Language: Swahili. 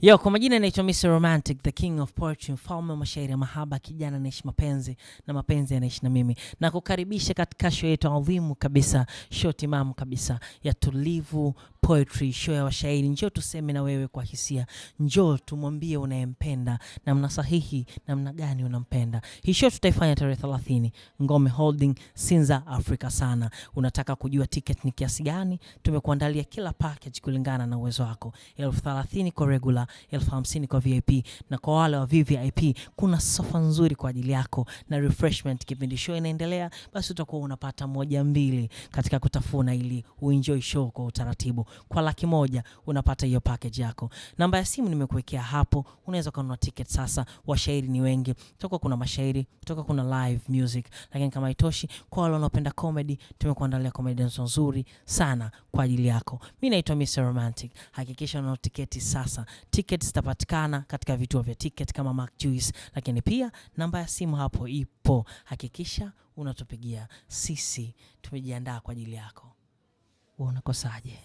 Yo, kwa majina naitwa Mr. Romantic, the king of poetry, mfalme wa mashairi ya mahaba, kijana anaishi mapenzi na mapenzi yanaishi na mimi. Na kukaribisha katika show yetu adhimu kabisa, show timamu kabisa ya Tulivu Poetry, show ya washairi. Njoo tuseme na wewe kwa hisia. Njoo tumwambie unayempenda namna sahihi, namna gani unampenda. Hii show tutaifanya tarehe 30, Ngome Holding, Sinza, Afrika sana. Unataka kujua ticket ni kiasi gani? Tumekuandalia kila package kulingana na uwezo wako. 30,000 kwa regular, 50,000 kwa VIP, na kwa wale wa VVIP kuna sofa nzuri kwa ajili yako na refreshment. Kipindi show inaendelea, basi utakuwa unapata 1-2 katika kutafuna ili uenjoy show kwa utaratibu. Kwa 100,000 unapata hiyo package yako. Namba ya simu nimekuwekea hapo, unaweza kununua ticket sasa. Washairi ni wengi, kutoka kuna mashairi, kutoka kuna live music. Lakini kama haitoshi, kwa wale wanaopenda comedy, tumekuandalia comedians nzuri sana kwa ajili yako. Mimi naitwa Mr. Romantic. Hakikisha ununua tiketi sasa. Tickets zitapatikana katika vituo vya ticket kama Mark Juice, lakini pia namba ya simu hapo ipo. Hakikisha unatupigia, sisi tumejiandaa kwa ajili yako. Unakosaje?